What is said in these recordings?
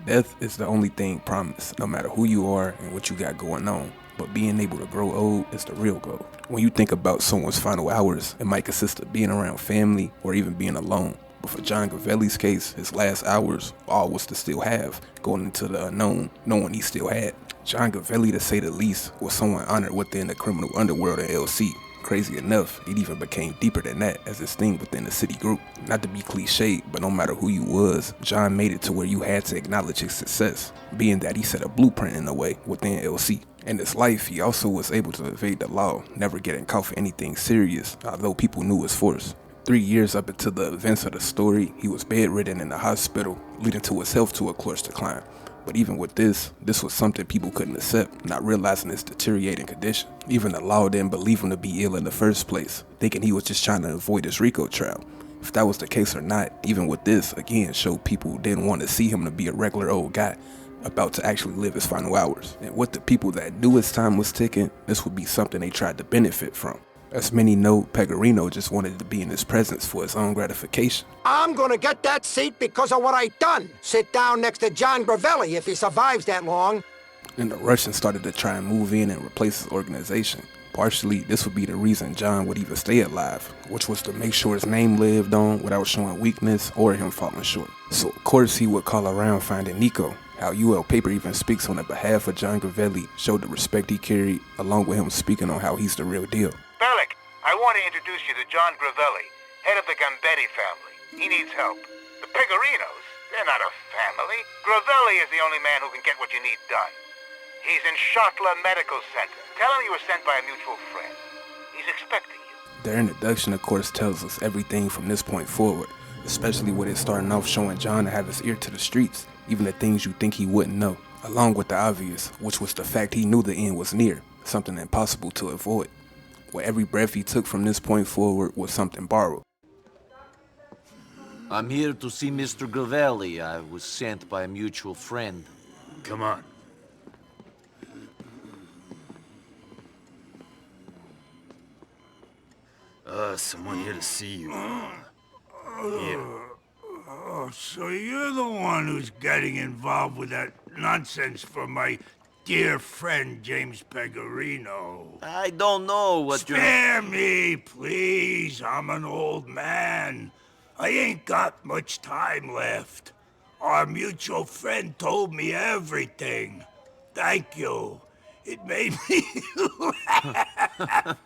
Death is the only thing promised, no matter who you are and what you got going on. But being able to grow old is the real goal. When you think about someone's final hours, it might consist of being around family or even being alone. But for Jon Gravelli's case, his last hours, all was to still have, going into the unknown, knowing he still had. Jon Gravelli, to say the least, was someone honored within the criminal underworld of LC. Crazy enough, it even became deeper than that as his thing within the city group. Not to be cliched, but no matter who you was, Jon made it to where you had to acknowledge his success, being that he set a blueprint in a way within LC. In his life, he also was able to evade the law, never getting caught for anything serious, although people knew his force. 3 years up into the events of the story, he was bedridden in the hospital, leading to his health to a course decline. But even with this was something people couldn't accept, not realizing his deteriorating condition. Even the law didn't believe him to be ill in the first place, thinking he was just trying to avoid his RICO trial. If that was the case or not, even with this, again, showed people didn't want to see him to be a regular old guy, about to actually live his final hours. And with the people that knew his time was ticking, this would be something they tried to benefit from. As many know, Pecorino just wanted to be in his presence for his own gratification. I'm gonna get that seat because of what I done. Sit down next to Jon Gravelli if he survives that long. And the Russians started to try and move in and replace his organization. Partially, this would be the reason Jon would even stay alive, which was to make sure his name lived on without showing weakness or him falling short. So of course he would call around finding Nico. How UL Paper even speaks on the behalf of Jon Gravelli showed the respect he carried, along with him speaking on how he's the real deal. Bellic, I want to introduce you to Jon Gravelli, head of the Gambetti family. He needs help. The Pegorinos, they're not a family. Gravelli is the only man who can get what you need done. He's in Shotla Medical Center. Tell him you were sent by a mutual friend. He's expecting you. Their introduction, of course, tells us everything from this point forward, especially with it starting off showing Jon to have his ear to the streets, even the things you think he wouldn't know, along with the obvious, which was the fact he knew the end was near, something impossible to avoid. Where every breath he took from this point forward was something borrowed. I'm here to see Mr. Gravelli. I was sent by a mutual friend. Come on. Someone here to see you. Here. Oh, so you're the one who's getting involved with that nonsense for my dear friend James Pegorino. I don't know what you're... Spare me, please. I'm an old man. I ain't got much time left. Our mutual friend told me everything. Thank you. It made me laugh.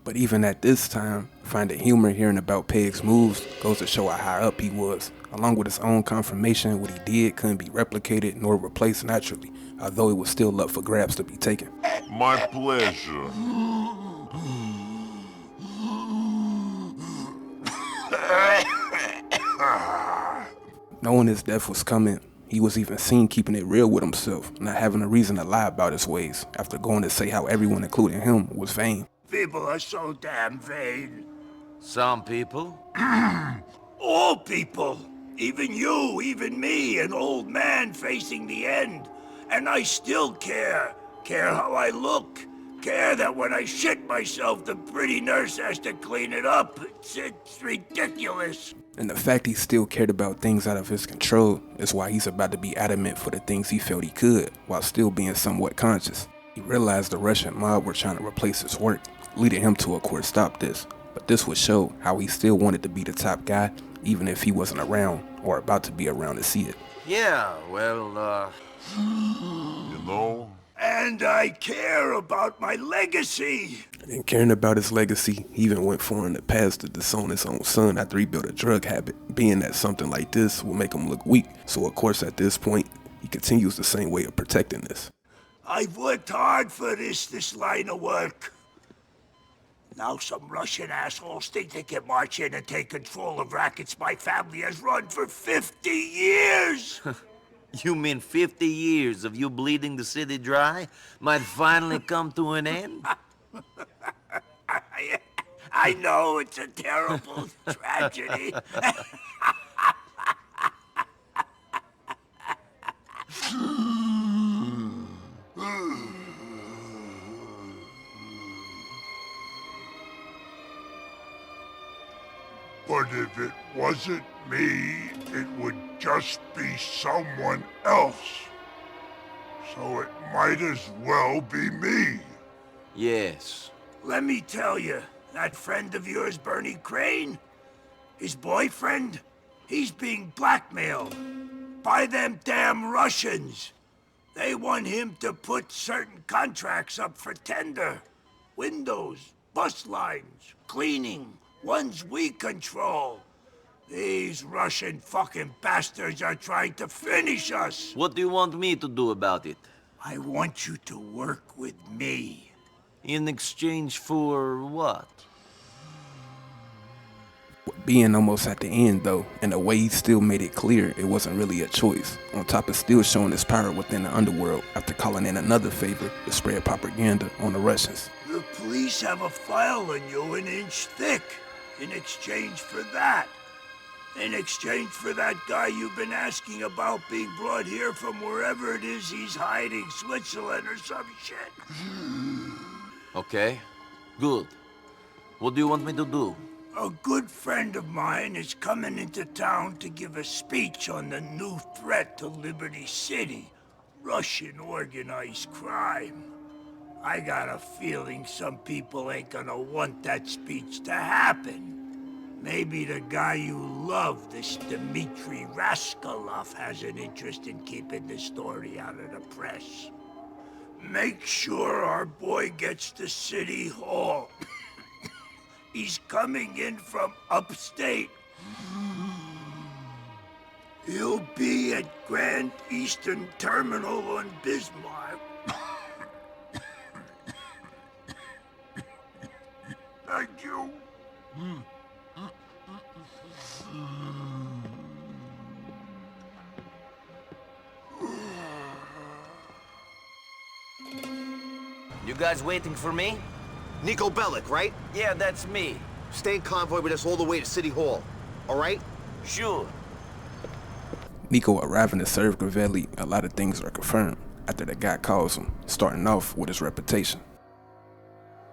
But even at this time, finding humor hearing about Peg's moves goes to show how high up he was, along with his own confirmation what he did couldn't be replicated nor replaced naturally, although it was still up for grabs to be taken. My pleasure. Knowing his death was coming, he was even seen keeping it real with himself, not having a reason to lie about his ways, after going to say how everyone, including him, was vain. People are so damn vain. Some people? All people. Even you, even me, an old man facing the end. And I still care. Care how I look. Care that when I shit myself, the pretty nurse has to clean it up. It's ridiculous. And the fact he still cared about things out of his control is why he's about to be adamant for the things he felt he could, while still being somewhat conscious. He realized the Russian mob were trying to replace his work, leading him to, of course, stop this. But this would show how he still wanted to be the top guy, even if he wasn't around or about to be around to see it. Yeah, well, You know? And I care about my legacy. And caring about his legacy, he even went for him to pass to disown his own son after he built a drug habit, being that something like this will make him look weak. So of course at this point, he continues the same way of protecting this. I've worked hard for this line of work. Now some Russian assholes think they can march in and take control of rackets my family has run for 50 years! you mean 50 years of you bleeding the city dry might finally come to an end? I know it's a terrible tragedy. But if it wasn't me, it would just be someone else. So it might as well be me. Yes. Let me tell you, that friend of yours, Bernie Crane, his boyfriend, he's being blackmailed by them damn Russians. They want him to put certain contracts up for tender. Windows, bus lines, cleaning, ones we control. These Russian fucking bastards are trying to finish us. What do you want me to do about it? I want you to work with me. In exchange for what? Being almost at the end though, and the way he still made it clear it wasn't really a choice, on top of still showing his power within the underworld after calling in another favor to spread propaganda on the Russians. The police have a file on you an inch thick. In exchange for that. In exchange for that guy you've been asking about being brought here from wherever it is he's hiding, Switzerland or some shit. Okay, good. What do you want me to do? A good friend of mine is coming into town to give a speech on the new threat to Liberty City, Russian organized crime. I got a feeling some people ain't gonna want that speech to happen. Maybe the guy you love, this Dmitri Rascalov, has an interest in keeping the story out of the press. Make sure our boy gets to City Hall. He's coming in from upstate. He'll be at Grand Eastern Terminal on Bismarck. Thank you. You guys waiting for me? Nico Bellic, right? Yeah, that's me. Stay in convoy with us all the way to City Hall, all right? Sure. Nico arriving to serve Gravelli, a lot of things are confirmed after the guy calls him, starting off with his reputation.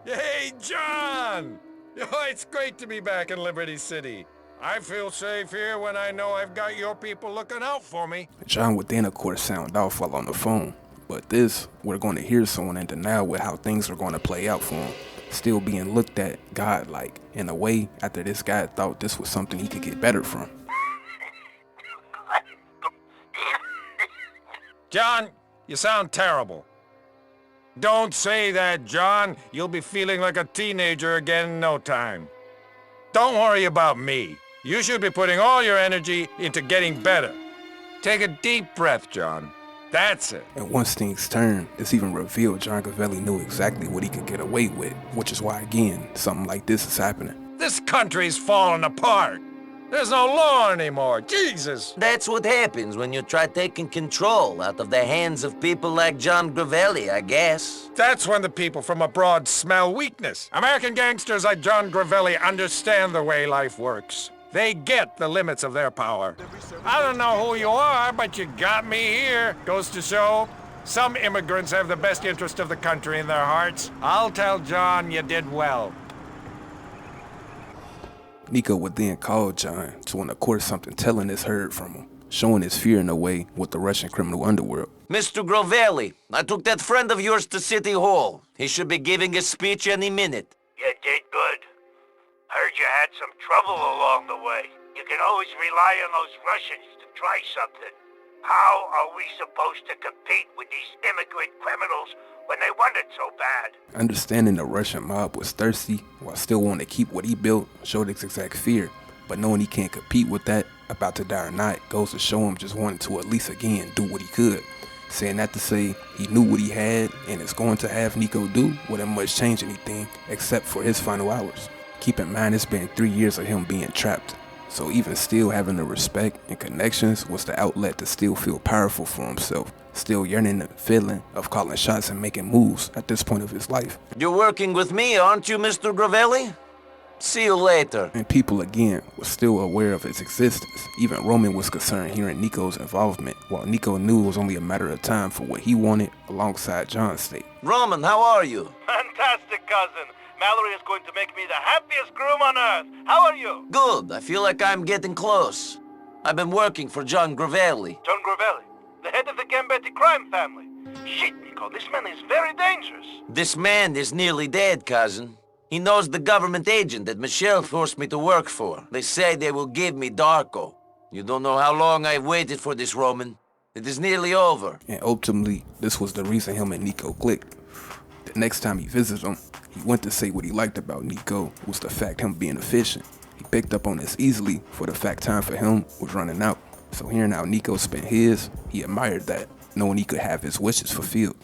Hey, John! Oh, it's great to be back in Liberty City. I feel safe here when I know I've got your people looking out for me. John would then, of course, sound off while on the phone. But this, we're going to hear someone in denial with how things are going to play out for him. Still being looked at godlike, in a way, after this guy thought this was something he could get better from. John, you sound terrible. Don't say that, John. You'll be feeling like a teenager again in no time. Don't worry about me. You should be putting all your energy into getting better. Take a deep breath, John. That's it. And once things turned, this even revealed Jon Gravelli knew exactly what he could get away with, which is why, again, something like this is happening. This country's falling apart. There's no law anymore. Jesus. That's what happens when you try taking control out of the hands of people like Jon Gravelli, I guess. That's when the people from abroad smell weakness. American gangsters like Jon Gravelli understand the way life works. They get the limits of their power. I don't know who you are, but you got me here. Goes to show, some immigrants have the best interest of the country in their hearts. I'll tell John you did well. Nico would then call John to, of course, something telling is heard from him, showing his fear in a way with the Russian criminal underworld. Mr. Gravelli, I took that friend of yours to City Hall. He should be giving a speech any minute. You did good. Heard you had some trouble along the way. You can always rely on those Russians to try something. How are we supposed to compete with these immigrant criminals when they want it so bad? Understanding the Russian mob was thirsty while still wanting to keep what he built showed his exact fear, but knowing he can't compete with that, about to die or not, goes to show him just wanting to at least again do what he could. Saying that to say he knew what he had and is going to have Nico do wouldn't much change anything except for his final hours. Keep in mind it's been 3 years of him being trapped, so even still having the respect and connections was the outlet to still feel powerful for himself, still yearning the feeling of calling shots and making moves at this point of his life. You're working with me, aren't you, Mr. Gravelli? See you later. And people again were still aware of its existence. Even Roman was concerned hearing Nico's involvement, while Nico knew it was only a matter of time for what he wanted alongside John's state. Roman, how are you? Fantastic, cousin. Mallory is going to make me the happiest groom on earth. How are you? Good. I feel like I'm getting close. I've been working for Jon Gravelli. Jon Gravelli, the head of the Gambetti crime family. Shit, Nico, this man is very dangerous. This man is nearly dead, cousin. He knows the government agent that Michelle forced me to work for. They say they will give me Darko. You don't know how long I've waited for this, Roman. It is nearly over. And ultimately, this was the reason him and Nico clicked. The next time he visited him, he went to say what he liked about Nico was the fact him being efficient. He picked up on this easily for the fact time for him was running out. So hearing how Nico spent his, he admired that, knowing he could have his wishes fulfilled.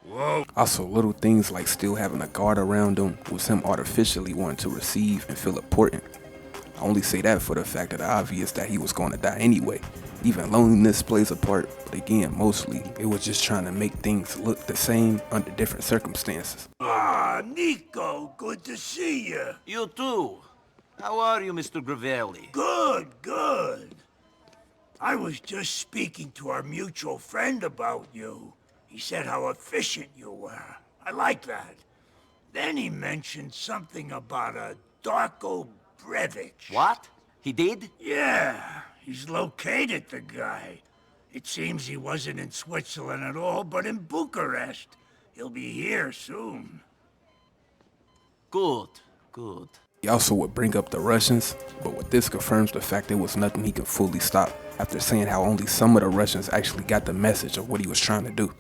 Whoa. Also, little things like still having a guard around him was him artificially wanting to receive and feel important. I only say that for the fact of the obvious that he was going to die anyway. Even loneliness plays a part, but again, mostly, it was just trying to make things look the same under different circumstances. Ah, Nico, good to see you. You too. How are you, Mr. Gravelli? Good, good. I was just speaking to our mutual friend about you. He said how efficient you were. I like that. Then he mentioned something about a Darko Brevic. What? He did? Yeah, he's located the guy. It seems he wasn't in Switzerland at all, but in Bucharest. He'll be here soon. Good, good. He also would bring up the Russians, but what this confirms the fact there was nothing he could fully stop, after saying how only some of the Russians actually got the message of what he was trying to do.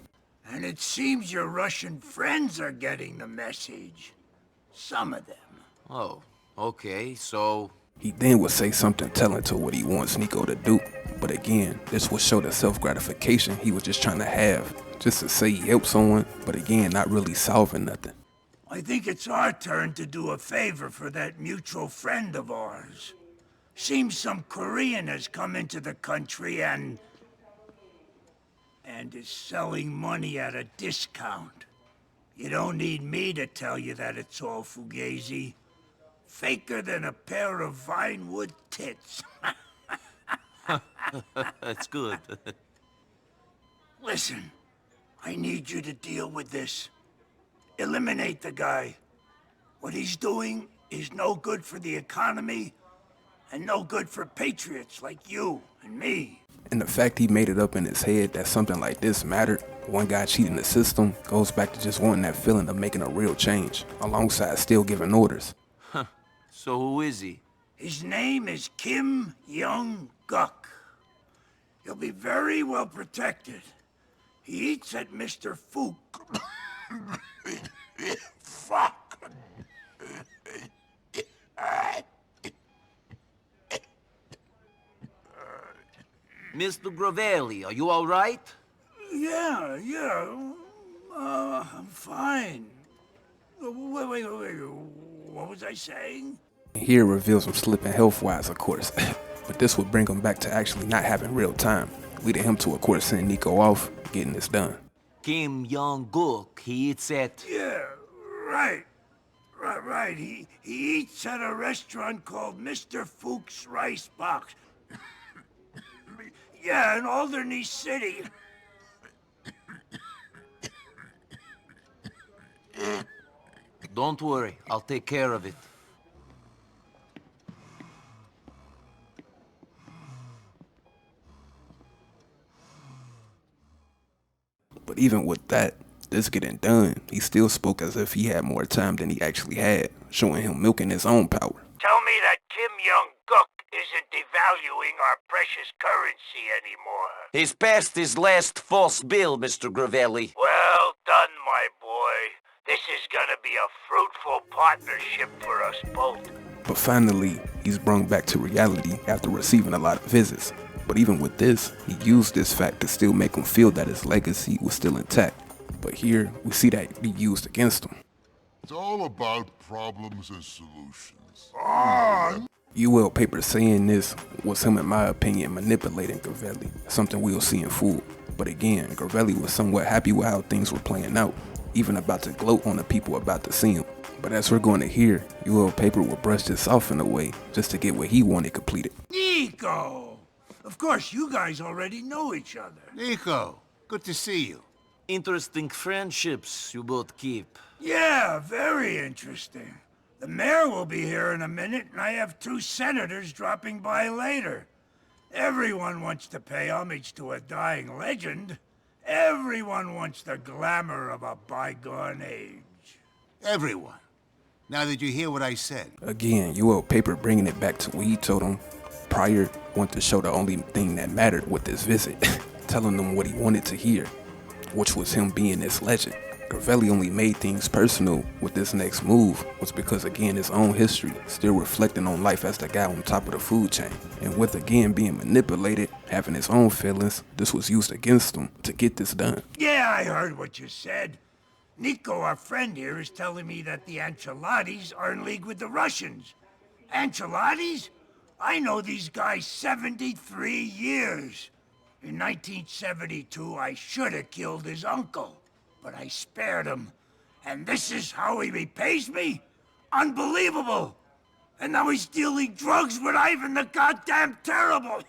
And it seems your Russian friends are getting the message. Some of them. Oh, okay, so... He then would say something telling to what he wants Nico to do, but again, this would show the self-gratification he was just trying to have, just to say he helped someone, but again, not really solving nothing. I think it's our turn to do a favor for that mutual friend of ours. Seems some Korean has come into the country and is selling money at a discount. You don't need me to tell you that it's all fugazi. Faker than a pair of Vinewood tits. That's good. Listen, I need you to deal with this. Eliminate the guy. What he's doing is no good for the economy and no good for patriots like you and me. And the fact he made it up in his head that something like this mattered, one guy cheating the system, goes back to just wanting that feeling of making a real change, alongside still giving orders. So who is he? His name is Kim Young-guk. He'll be very well protected. He eats at Mr. Fook. Fuck. Mr. Gravelli, are you all right? Yeah. I'm fine. Wait. What was I saying? Here reveals him slipping health-wise, of course, but this would bring him back to actually not having real time, leading him to, of course, sending Nico off, getting this done. Kim Young-guk, he eats at... Yeah, right. He eats at a restaurant called Mr. Fook's Rice Box. Yeah, in Alderney City. Don't worry, I'll take care of it. But even with that, this getting done, he still spoke as if he had more time than he actually had, showing him milking his own power. Tell me that Kim Young-guk isn't devaluing our precious currency anymore. He's passed his last false bill, Mr. Gravelli. Well done, my boy. This is gonna be a fruitful partnership for us both. But finally, he's brought back to reality after receiving a lot of visits. But even with this, he used this fact to still make him feel that his legacy was still intact. But here, we see that be used against him. It's all about problems and solutions. UL paper saying this was him, in my opinion, manipulating Gravelli, something we'll see in full. But again, Gravelli was somewhat happy with how things were playing out, even about to gloat on the people about to see him. But as we're going to hear, UL paper will brush this off in a way just to get what he wanted completed. Nico! Of course, you guys already know each other. Nico, good to see you. Interesting friendships you both keep. Yeah, very interesting. The mayor will be here in a minute, and I have 2 senators dropping by later. Everyone wants to pay homage to a dying legend. Everyone wants the glamour of a bygone age. Everyone. Now did you hear what I said? Again, you owe paper bringing it back to what he told him prior, wanted to show the only thing that mattered with this visit, telling them what he wanted to hear, which was him being this legend. Gravelli only made things personal with this next move was because, again, his own history still reflecting on life as the guy on top of the food chain. And with, again, being manipulated, having his own feelings, this was used against him to get this done. Yeah, I heard what you said. Nico, our friend here, is telling me that the Ancelottis are in league with the Russians. Ancelottis? I know these guys 73 years. In 1972, I should have killed his uncle, but I spared him. And this is how he repays me? Unbelievable! And now he's dealing drugs with Ivan the goddamn Terrible.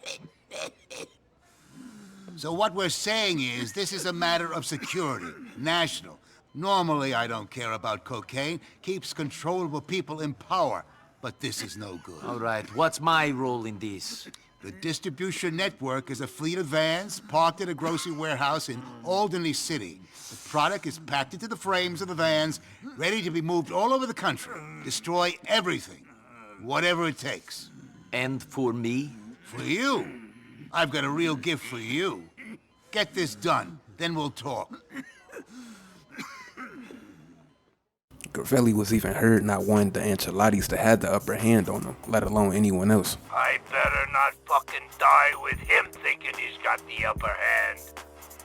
So what we're saying is, this is a matter of security, national. Normally, I don't care about cocaine. Keeps controllable people in power. But this is no good. All right, what's my role in this? The distribution network is a fleet of vans parked at a grocery warehouse in Albany City. The product is packed into the frames of the vans, ready to be moved all over the country. Destroy everything. Whatever it takes. And for me? For you. I've got a real gift for you. Get this done, then we'll talk. Gravelli was even heard not wanting the Ancelottis to have the upper hand on him, let alone anyone else. I better not fucking die with him thinking he's got the upper hand.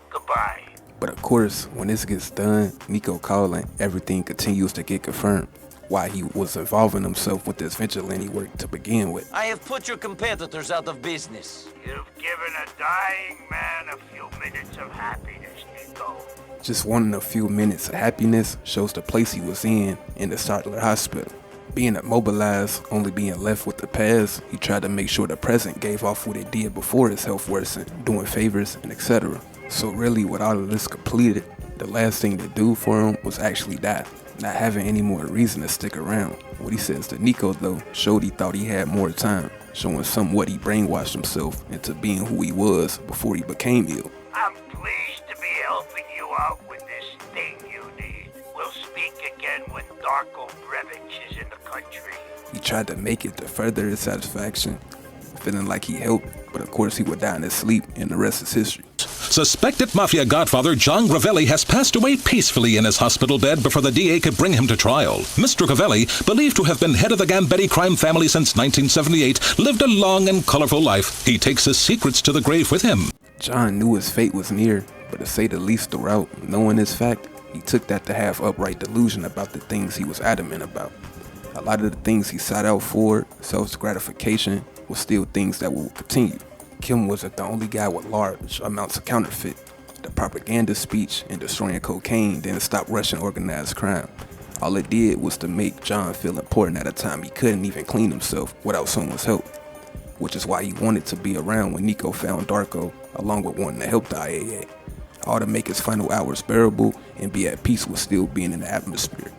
Goodbye. But of course, when this gets done, Nico calling, everything continues to get confirmed. Why he was involving himself with this vigilante work to begin with. I have put your competitors out of business. You've given a dying man a few minutes of happiness, Nico. Just wanting a few minutes of happiness shows the place he was in the Sattler Hospital. Being immobilized, only being left with the past, he tried to make sure the present gave off what it did before his health worsened, doing favors and etc. So really, with all of this completed, the last thing to do for him was actually die, not having any more reason to stick around. What he says to Nico, though, showed he thought he had more time, showing somewhat he brainwashed himself into being who he was before he became ill. I'm pleased to be helping you out with this thing you need. We'll speak again when Darko Brevich is in the country. He tried to make it to further his satisfaction, feeling like he helped, but of course he would die in his sleep, and the rest is history. Suspected mafia godfather Jon Gravelli has passed away peacefully in his hospital bed before the DA could bring him to trial. Mr. Gravelli, believed to have been head of the Gambetti crime family since 1978, lived a long and colorful life. He takes his secrets to the grave with him. John knew his fate was near, but to say the least throughout, knowing this fact, he took that to have upright delusion about the things he was adamant about. A lot of the things he sought out for, self-gratification, were still things that will continue. Kim wasn't the only guy with large amounts of counterfeit. The propaganda speech and destroying cocaine didn't stop Russian organized crime. All it did was to make John feel important at a time he couldn't even clean himself without someone's help. Which is why he wanted to be around when Nico found Darko, along with wanting to help the IAA. All to make his final hours bearable and be at peace with still being in the atmosphere.